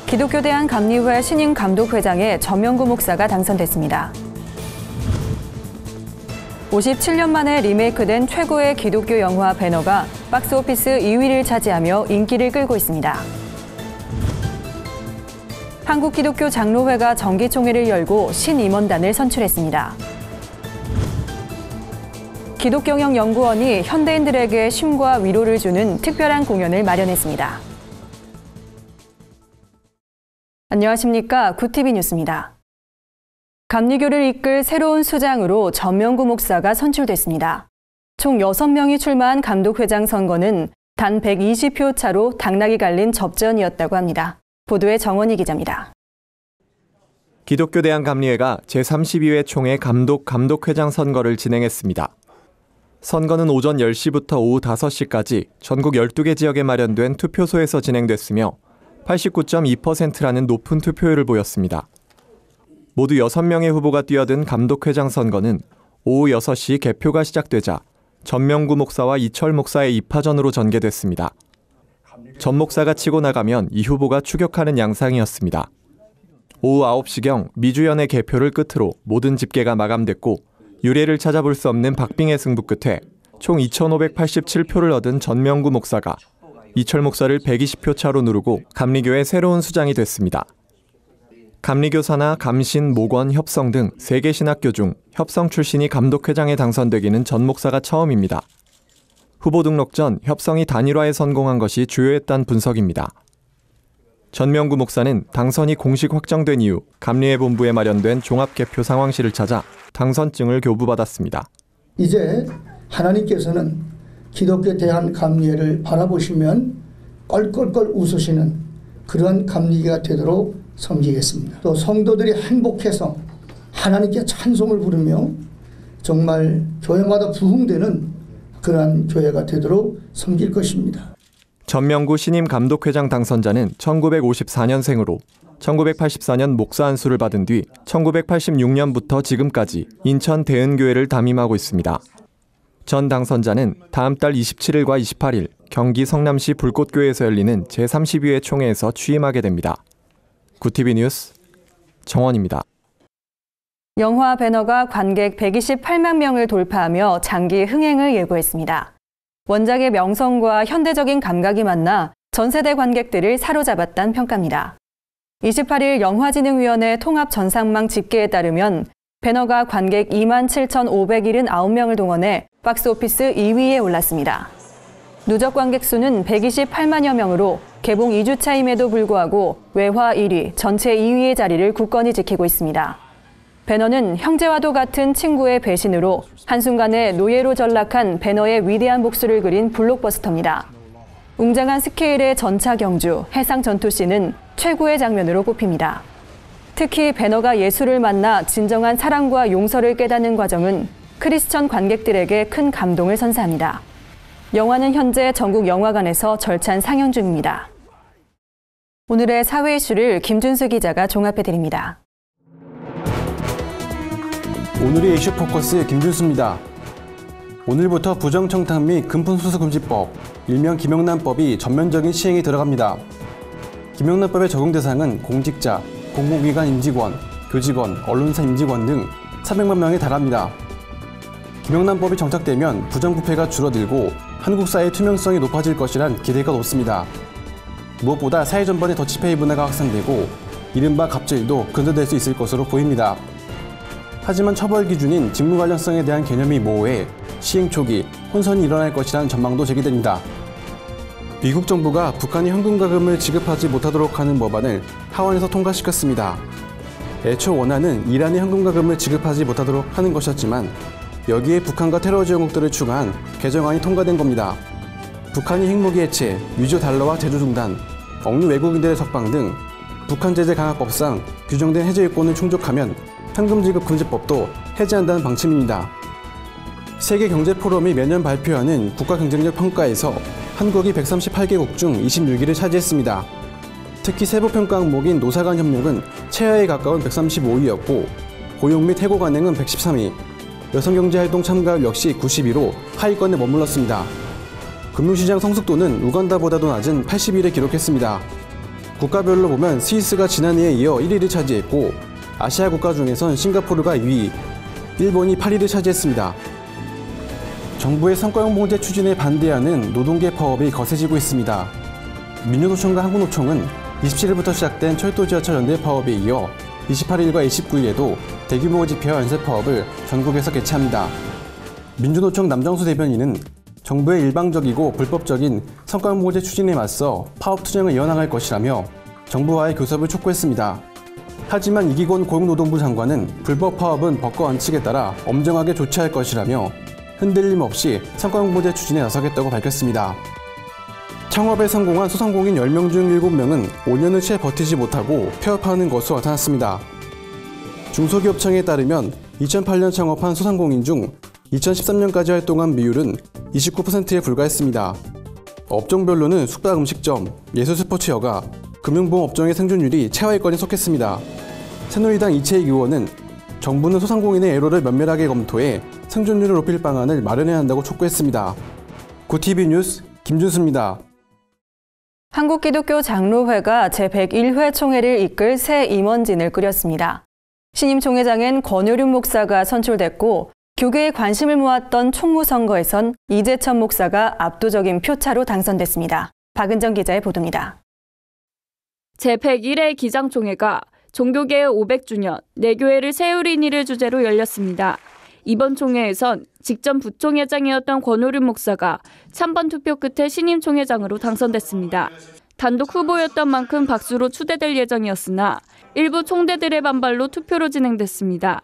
기독교 대한감리회 신임 감독회장에 전명구 목사가 당선됐습니다. 57년 만에 리메이크된 최고의 기독교 영화 배너가 박스오피스 2위를 차지하며 인기를 끌고 있습니다. 한국기독교 장로회가 정기총회를 열고 신임원단을 선출했습니다. 기독경영연구원이 현대인들에게 쉼과 위로를 주는 특별한 공연을 마련했습니다. 안녕하십니까. 구TV 뉴스입니다. 감리교를 이끌 새로운 수장으로 전명구 목사가 선출됐습니다. 총 6명이 출마한 감독회장 선거는 단 120표 차로 당락이 갈린 접전이었다고 합니다. 보도에 정원희 기자입니다. 기독교 대한감리회가 제32회 총회 감독회장 선거를 진행했습니다. 선거는 오전 10시부터 오후 5시까지 전국 12개 지역에 마련된 투표소에서 진행됐으며 89.2%라는 높은 투표율을 보였습니다. 모두 6명의 후보가 뛰어든 감독회장 선거는 오후 6시 개표가 시작되자 전명구 목사와 이철 목사의 2파전으로 전개됐습니다. 전 목사가 치고 나가면 이 후보가 추격하는 양상이었습니다. 오후 9시경 미주연의 개표를 끝으로 모든 집계가 마감됐고 유례를 찾아볼 수 없는 박빙의 승부 끝에 총 2,587표를 얻은 전명구 목사가 이철 목사를 120표 차로 누르고 감리교의 새로운 수장이 됐습니다. 감리교 산하, 감신, 목원, 협성 등 3개 신학교 중 협성 출신이 감독회장에 당선되기는 전 목사가 처음입니다. 후보 등록 전 협성이 단일화에 성공한 것이 주요했다는 분석입니다. 전명구 목사는 당선이 공식 확정된 이후 감리회 본부에 마련된 종합개표 상황실을 찾아 당선증을 교부받았습니다. 이제 하나님께서는 기독교 대한감리회를 바라보시면 껄껄껄 웃으시는 그런 감리회가 되도록 섬기겠습니다. 또 성도들이 행복해서 하나님께 찬송을 부르며 정말 교회마다 부흥되는 그러한 교회가 되도록 섬길 것입니다. 전명구 신임 감독회장 당선자는 1954년생으로 1984년 목사 안수를 받은 뒤 1986년부터 지금까지 인천 대은교회를 담임하고 있습니다. 전 당선자는 다음 달 27일과 28일 경기 성남시 불꽃교회에서 열리는 제32회 총회에서 취임하게 됩니다. 구TV 뉴스 정원입니다. 영화 배너가 관객 128만 명을 돌파하며 장기 흥행을 예고했습니다. 원작의 명성과 현대적인 감각이 만나 전 세대 관객들을 사로잡았다는 평가입니다. 28일 영화진흥위원회 통합 전상망 집계에 따르면 배너가 관객 27,579명을 동원해 박스오피스 2위에 올랐습니다. 누적 관객 수는 128만여 명으로 개봉 2주차임에도 불구하고 외화 1위, 전체 2위의 자리를 굳건히 지키고 있습니다. 배너는 형제와도 같은 친구의 배신으로 한순간에 노예로 전락한 배너의 위대한 복수를 그린 블록버스터입니다. 웅장한 스케일의 전차 경주, 해상 전투씬은 최고의 장면으로 꼽힙니다. 특히 배너가 예수를 만나 진정한 사랑과 용서를 깨닫는 과정은 크리스천 관객들에게 큰 감동을 선사합니다. 영화는 현재 전국 영화관에서 절찬 상영 중입니다. 오늘의 사회 이슈를 김준수 기자가 종합해드립니다. 오늘의 이슈 포커스 김준수입니다. 오늘부터 부정청탁 및 금품수수금지법, 일명 김영란법이 전면적인 시행이 들어갑니다. 김영란법의 적용 대상은 공직자, 공공기관 임직원, 교직원, 언론사 임직원 등 400만 명에 달합니다. 김영란법이 정착되면 부정부패가 줄어들고 한국 사회의 투명성이 높아질 것이란 기대가 높습니다. 무엇보다 사회 전반의 더치페이 문화가 확산되고 이른바 갑질도 근절될 수 있을 것으로 보입니다. 하지만 처벌 기준인 직무 관련성에 대한 개념이 모호해 시행 초기 혼선이 일어날 것이라는 전망도 제기됩니다. 미국 정부가 북한이 현금과금을 지급하지 못하도록 하는 법안을 하원에서 통과시켰습니다. 애초 원안은 이란이 현금과금을 지급하지 못하도록 하는 것이었지만 여기에 북한과 테러 지원국들을 추가한 개정안이 통과된 겁니다. 북한이 핵무기 해체, 위조 달러와 제조 중단, 억류 외국인들의 석방 등 북한 제재 강화법상 규정된 해제 요건을 충족하면 현금 지급 금지법도 해제한다는 방침입니다. 세계경제포럼이 매년 발표하는 국가경쟁력 평가에서 한국이 138개국 중 26위를 차지했습니다. 특히 세부평가 항목인 노사간 협력은 최하에 가까운 135위였고 고용 및 해고 관행은 113위, 여성경제활동 참가율 역시 90위로 하위권에 머물렀습니다. 금융시장 성숙도는 우간다보다도 낮은 80위를 기록했습니다. 국가별로 보면 스위스가 지난해에 이어 1위를 차지했고 아시아 국가 중에선 싱가포르가 2위, 일본이 8위를 차지했습니다. 정부의 성과용 봉제 추진에 반대하는 노동계 파업이 거세지고 있습니다. 민주노총과 한국노총은 27일부터 시작된 철도지하철 연대 파업에 이어 28일과 29일에도 대규모 집회와 연쇄 파업을 전국에서 개최합니다. 민주노총 남정수 대변인은 정부의 일방적이고 불법적인 성과용 봉제 추진에 맞서 파업 투쟁을 이어나갈 것이라며 정부와의 교섭을 촉구했습니다. 하지만 이기곤 고용노동부 장관은 불법 파업은 법과 원칙에 따라 엄정하게 조치할 것이라며 흔들림 없이 성과용 봉제 추진에 나서겠다고 밝혔습니다. 창업에 성공한 소상공인 10명 중 7명은 5년을 채 버티지 못하고 폐업하는 것으로 나타났습니다. 중소기업청에 따르면 2008년 창업한 소상공인 중 2013년까지 활동한 비율은 29%에 불과했습니다. 업종별로는 숙박 음식점, 예술 스포츠 여가, 금융보험 업종의 생존율이 최하위권에 속했습니다. 새누리당 이채익 의원은 정부는 소상공인의 애로를 면밀하게 검토해 생존율을 높일 방안을 마련해야 한다고 촉구했습니다. 구TV 뉴스 김준수입니다. 한국기독교 장로회가 제101회 총회를 이끌 새 임원진을 꾸렸습니다. 신임 총회장엔 권효륜 목사가 선출됐고 교계의 관심을 모았던 총무선거에선 이재천 목사가 압도적인 표차로 당선됐습니다. 박은정 기자의 보도입니다. 제101회 기장총회가 종교개혁 500주년 내교회를 세우리니를 주제로 열렸습니다. 이번 총회에선 직전 부총회장이었던 권효륜 목사가 찬반 투표 끝에 신임 총회장으로 당선됐습니다. 단독 후보였던 만큼 박수로 추대될 예정이었으나 일부 총대들의 반발로 투표로 진행됐습니다.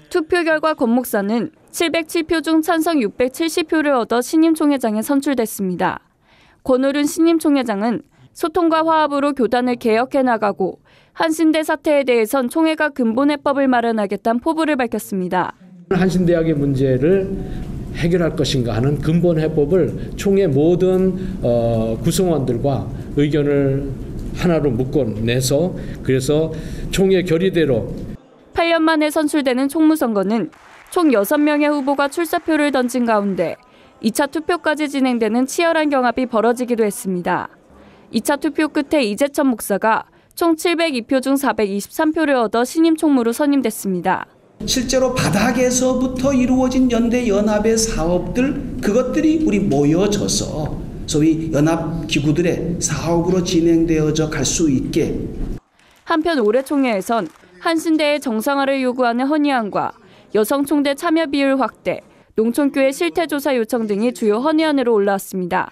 투표 결과 권 목사는 707표 중 찬성 670표를 얻어 신임 총회장에 선출됐습니다. 권효륜 신임 총회장은 소통과 화합으로 교단을 개혁해 나가고 한신대 사태에 대해선 총회가 근본 해법을 마련하겠다는 포부를 밝혔습니다. 한신대학의 문제를 해결할 것인가 하는 근본 해법을 총회 모든 구성원들과 의견을 하나로 묶어내서 그래서 총회 결의대로 8년 만에 선출되는 총무선거는 총 6명의 후보가 출사표를 던진 가운데 2차 투표까지 진행되는 치열한 경합이 벌어지기도 했습니다. 2차 투표 끝에 이재천 목사가 총 702표 중 423표를 얻어 신임 총무로 선임됐습니다. 실제로 바닥에서부터 이루어진 연대 연합의 사업들 그것들이 우리 모여져서 소위 연합기구들의 사업으로 진행되어져 갈 수 있게. 한편 올해 총회에선 한신대의 정상화를 요구하는 헌의안과 여성총대 참여 비율 확대, 농촌교회 실태조사 요청 등이 주요 헌의안으로 올라왔습니다.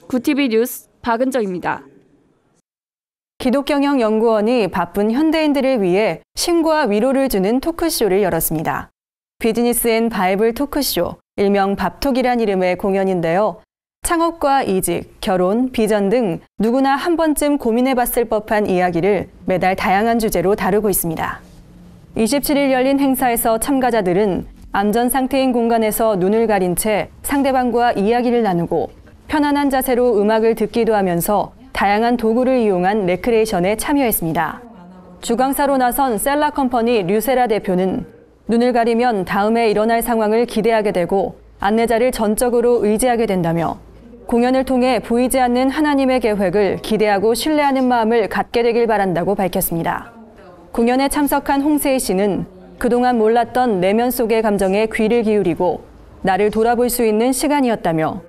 구TV 뉴스 박은정입니다. 기독경영연구원이 바쁜 현대인들을 위해 쉼과 위로를 주는 토크쇼를 열었습니다. 비즈니스 앤 바이블 토크쇼, 일명 밥톡이란 이름의 공연인데요. 창업과 이직, 결혼, 비전 등 누구나 한 번쯤 고민해봤을 법한 이야기를 매달 다양한 주제로 다루고 있습니다. 27일 열린 행사에서 참가자들은 안전 상태인 공간에서 눈을 가린 채 상대방과 이야기를 나누고 편안한 자세로 음악을 듣기도 하면서 다양한 도구를 이용한 레크레이션에 참여했습니다. 주강사로 나선 셀라 컴퍼니 류세라 대표는 눈을 가리면 다음에 일어날 상황을 기대하게 되고 안내자를 전적으로 의지하게 된다며 공연을 통해 보이지 않는 하나님의 계획을 기대하고 신뢰하는 마음을 갖게 되길 바란다고 밝혔습니다. 공연에 참석한 홍세희 씨는 그동안 몰랐던 내면 속의 감정에 귀를 기울이고 나를 돌아볼 수 있는 시간이었다며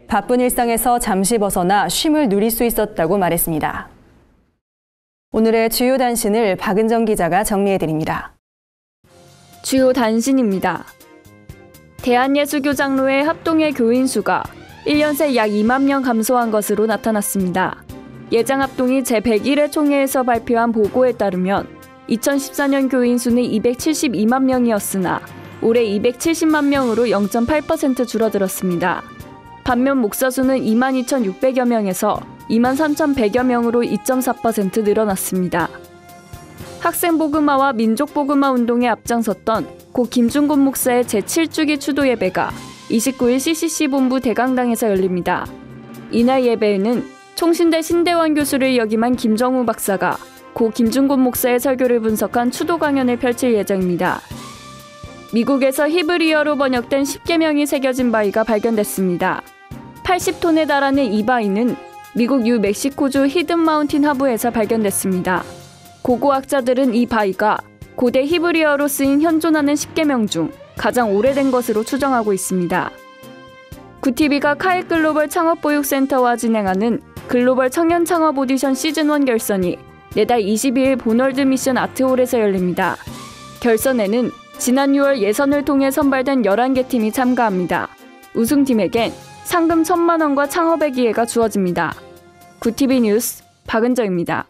바쁜 일상에서 잠시 벗어나 쉼을 누릴 수 있었다고 말했습니다. 오늘의 주요 단신을 박은정 기자가 정리해드립니다. 주요 단신입니다. 대한예수교 장로회 합동회 교인 수가 1년 새 약 2만 명 감소한 것으로 나타났습니다. 예장 합동이 제101회 총회에서 발표한 보고에 따르면 2014년 교인 수는 272만 명이었으나 올해 270만 명으로 0.8% 줄어들었습니다. 반면 목사 수는 22,600여 명에서 23,100여 명으로 2.4% 늘어났습니다. 학생복음화와 민족복음화 운동에 앞장섰던 고 김중곤 목사의 제7주기 추도 예배가 29일 CCC 본부 대강당에서 열립니다. 이날 예배에는 총신대 신대원 교수를 역임한 김정우 박사가 고 김중곤 목사의 설교를 분석한 추도 강연을 펼칠 예정입니다. 미국에서 히브리어로 번역된 10계명이 새겨진 바위가 발견됐습니다. 80톤에 달하는 이 바위는 미국 뉴멕시코주 히든 마운틴 하부에서 발견됐습니다. 고고학자들은 이 바위가 고대 히브리어로 쓰인 현존하는 10계명 중 가장 오래된 것으로 추정하고 있습니다. 구티비가 카이 글로벌 창업보육센터와 진행하는 글로벌 청년 창업 오디션 시즌1 결선이 내달 22일 본월드 미션 아트홀에서 열립니다. 결선에는 지난 6월 예선을 통해 선발된 11개 팀이 참가합니다. 우승팀에겐 상금 1,000만 원과 창업의 기회가 주어집니다. 구티비 뉴스 박은정입니다.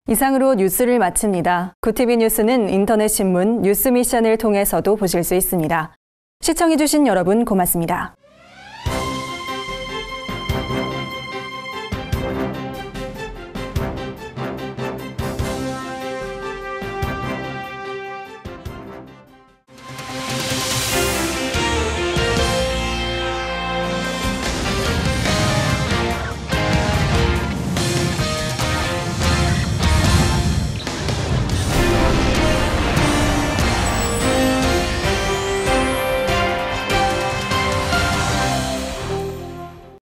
이상으로 뉴스를 마칩니다. 구티비 뉴스는 인터넷 신문 뉴스 미션을 통해서도 보실 수 있습니다. 시청해주신 여러분 고맙습니다.